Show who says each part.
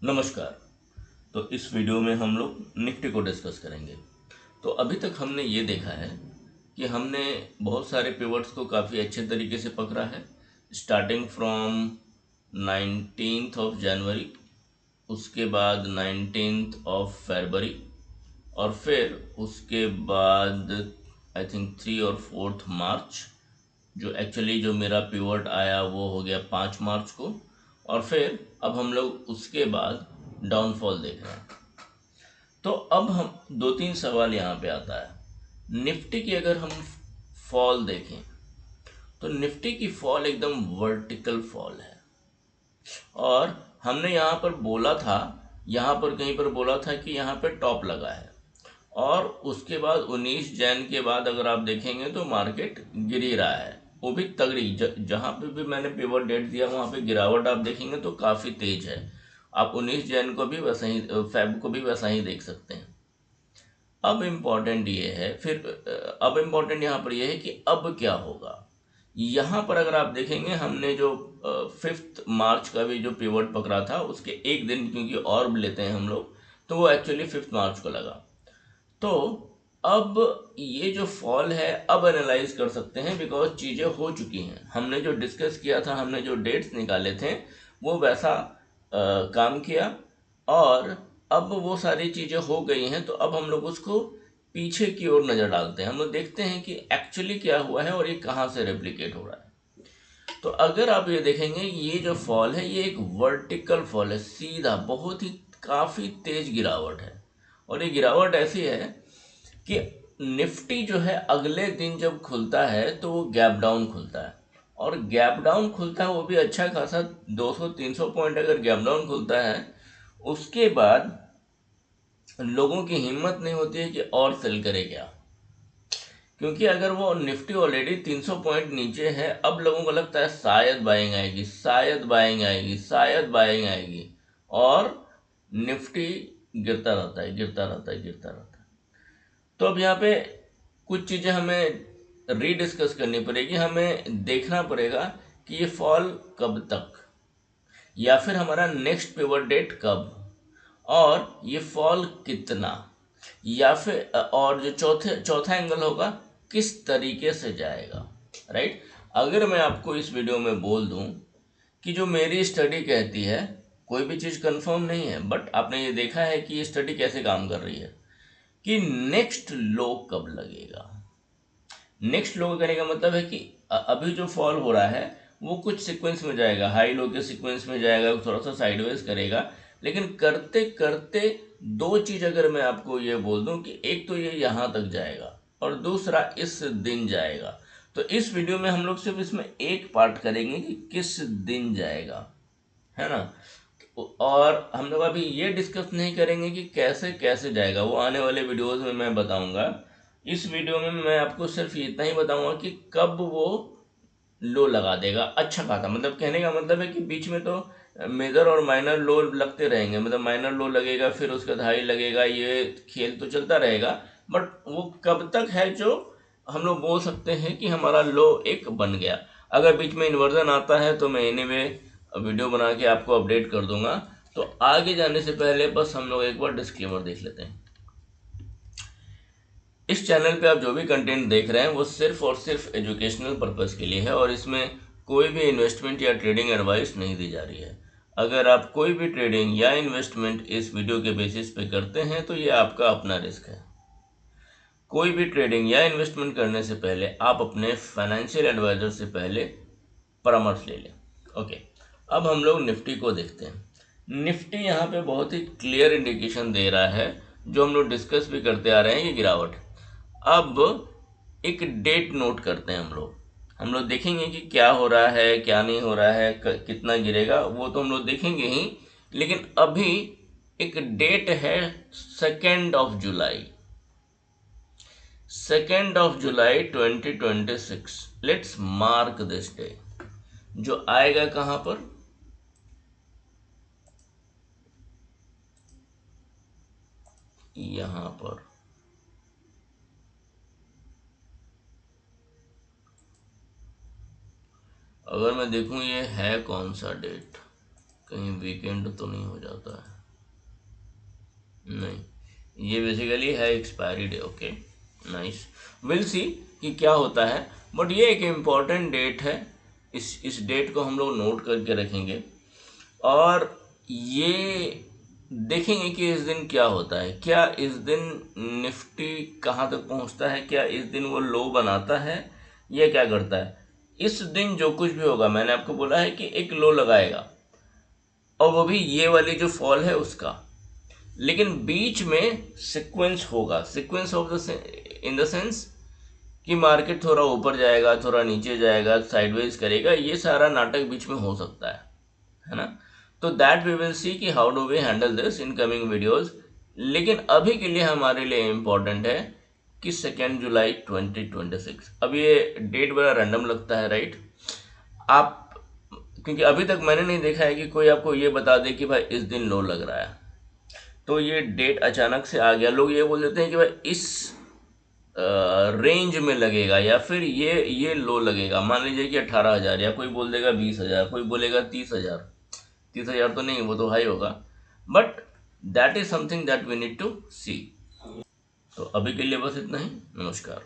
Speaker 1: नमस्कार। तो इस वीडियो में हम लोग निफ्टी को डिस्कस करेंगे। तो अभी तक हमने ये देखा है कि हमने बहुत सारे पिवट्स को काफ़ी अच्छे तरीके से पकड़ा है, starting from 19th of January, उसके बाद 19th ऑफ फरवरी, और फिर उसके बाद आई थिंक 3 और 4 मार्च। जो एक्चुअली जो मेरा पिवट आया वो हो गया 5 मार्च को, और फिर अब हम लोग उसके बाद डाउनफॉल देख रहे हैं। तो अब हम दो तीन सवाल यहाँ पे आता है। निफ्टी की अगर हम फॉल देखें तो निफ्टी की फॉल एकदम वर्टिकल फॉल है, और हमने यहाँ पर बोला था, यहाँ पर कहीं पर बोला था कि यहाँ पे टॉप लगा है, और उसके बाद 19 जैन के बाद अगर आप देखेंगे तो मार्केट गिर ही रहा है, वो भी तगड़ी। जहाँ पे भी मैंने पिवट डेट दिया वहाँ पे गिरावट आप देखेंगे तो काफ़ी तेज है। आप 19 जैन को भी वैसा ही, फेब को भी वैसा ही देख सकते हैं। अब इम्पॉर्टेंट ये है, अब इम्पॉर्टेंट यहाँ पर ये है कि अब क्या होगा। यहाँ पर अगर आप देखेंगे हमने जो 5 मार्च का भी जो पिवट पकड़ा था उसके एक दिन, क्योंकि और लेते हैं हम लोग, तो वो एक्चुअली 5 मार्च को लगा। तो अब ये जो फॉल है अब एनालाइज कर सकते हैं, बिकॉज चीज़ें हो चुकी हैं। हमने जो डिस्कस किया था, हमने जो डेट्स निकाले थे वो वैसा काम किया, और अब वो सारी चीज़ें हो गई हैं। तो अब हम लोग उसको पीछे की ओर नज़र डालते हैं, हम लोग देखते हैं कि एक्चुअली क्या हुआ है और ये कहाँ से रेप्लिकेट हो रहा है। तो अगर आप ये देखेंगे, ये जो फॉल है ये एक वर्टिकल फॉल है, सीधा, बहुत ही काफ़ी तेज गिरावट है। और ये गिरावट ऐसी है कि निफ्टी जो है अगले दिन जब खुलता है तो वो गैप डाउन खुलता है, और गैप डाउन खुलता है वो भी अच्छा खासा 200-300 पॉइंट अगर गैप डाउन खुलता है। उसके बाद लोगों की हिम्मत नहीं होती है कि और सेल करे क्या, क्योंकि अगर वो निफ्टी ऑलरेडी 300 पॉइंट नीचे है, अब लोगों को लगता है शायद बाइंग आएगी, शायद बाइंग आएगी, शायद बाइंग आएगी, और निफ्टी गिरता रहता है, गिरता रहता है, गिरता रहता है। तो अब यहाँ पे कुछ चीज़ें हमें रीडिस्कस करनी पड़ेगी, हमें देखना पड़ेगा कि ये फॉल कब तक, या फिर हमारा नेक्स्ट पिवट डेट कब, और ये फॉल कितना, या फिर और जो चौथा एंगल होगा किस तरीके से जाएगा, राइट। अगर मैं आपको इस वीडियो में बोल दूं कि जो मेरी स्टडी कहती है, कोई भी चीज़ कंफर्म नहीं है, बट आपने ये देखा है कि ये स्टडी कैसे काम कर रही है, कि नेक्स्ट लो कब लगेगा। नेक्स्ट लो करने का मतलब है कि अभी जो फॉल हो रहा है वो कुछ सीक्वेंस में जाएगा, हाई लो के सीक्वेंस में जाएगा, थोड़ा सा साइडवेज करेगा, लेकिन करते करते दो चीज़ अगर मैं आपको ये बोल दूं कि एक तो ये यहाँ तक जाएगा और दूसरा इस दिन जाएगा। तो इस वीडियो में हम लोग सिर्फ इसमें एक पार्ट करेंगे कि किस दिन जाएगा, है ना। और हम लोग अभी ये डिस्कस नहीं करेंगे कि कैसे कैसे जाएगा, वो आने वाले वीडियोस में मैं बताऊंगा। इस वीडियो में मैं आपको सिर्फ इतना ही बताऊंगा कि कब वो लो लगा देगा अच्छा खासा। मतलब कहने का मतलब है कि बीच में तो मेजर और माइनर लो लगते रहेंगे, मतलब माइनर लो लगेगा फिर उसका हाई लगेगा, ये खेल तो चलता रहेगा। बट वो कब तक है जो हम लोग बोल सकते हैं कि हमारा लो एक बन गया। अगर बीच में इन्वर्जन आता है तो मैं एनीवे वीडियो बना के आपको अपडेट कर दूंगा। तो आगे जाने से पहले बस हम लोग एक बार डिस्क्लेमर देख लेते हैं। इस चैनल पे आप जो भी कंटेंट देख रहे हैं वो सिर्फ और सिर्फ एजुकेशनल पर्पस के लिए है, और इसमें कोई भी इन्वेस्टमेंट या ट्रेडिंग एडवाइस नहीं दी जा रही है। अगर आप कोई भी ट्रेडिंग या इन्वेस्टमेंट इस वीडियो के बेसिस पे करते हैं तो ये आपका अपना रिस्क है। कोई भी ट्रेडिंग या इन्वेस्टमेंट करने से पहले आप अपने फाइनेंशियल एडवाइजर से पहले परामर्श ले लें। ओके, अब हम लोग निफ्टी को देखते हैं। निफ्टी यहाँ पे बहुत ही क्लियर इंडिकेशन दे रहा है, जो हम लोग डिस्कस भी करते आ रहे हैं, ये गिरावट। अब एक डेट नोट करते हैं हम लोग देखेंगे कि क्या हो रहा है, क्या नहीं हो रहा है, कितना गिरेगा, वो तो हम लोग देखेंगे ही। लेकिन अभी एक डेट है 2 जुलाई, 2 जुलाई 2026। लेट्स मार्क दिस डे, जो आएगा कहाँ पर, यहाँ पर। अगर मैं देखूं ये है कौन सा डेट, कहीं वीकेंड तो नहीं हो जाता है? नहीं, ये बेसिकली है expiry day. Okay, nice, will see कि क्या होता है। बट ये एक इम्पॉर्टेंट डेट है, इस डेट को हम लोग नोट करके रखेंगे और ये देखेंगे कि इस दिन क्या होता है। क्या इस दिन निफ्टी कहाँ तक पहुँचता है, क्या इस दिन वो लो बनाता है या क्या करता है। इस दिन जो कुछ भी होगा, मैंने आपको बोला है कि एक लो लगाएगा और वो भी ये वाली जो फॉल है उसका, लेकिन बीच में सीक्वेंस होगा। Sequence of the in the sense कि मार्केट थोड़ा ऊपर जाएगा, थोड़ा नीचे जाएगा, साइडवेज करेगा, ये सारा नाटक बीच में हो सकता है ना। तो दैट वी विल सी कि how do we handle this in coming videos. लेकिन अभी के लिए हमारे लिए इम्पोर्टेंट है कि 2 जुलाई 2026। अब ये डेट बड़ा रैंडम लगता है, राइट। आप, क्योंकि अभी तक मैंने नहीं देखा है कि कोई आपको ये बता दे कि भाई इस दिन लो लग रहा है, तो ये डेट अचानक से आ गया। लोग ये बोल देते हैं कि भाई इस रेंज में लगेगा या फिर ये लो लगेगा। मान लीजिए कि 18,000, या कोई बोल देगा 20,000, कोई बोलेगा 30,000। 30,000 तो नहीं, वो तो हाई होगा, but that is something that we need to see. तो अभी के लिए बस इतना ही। नमस्कार।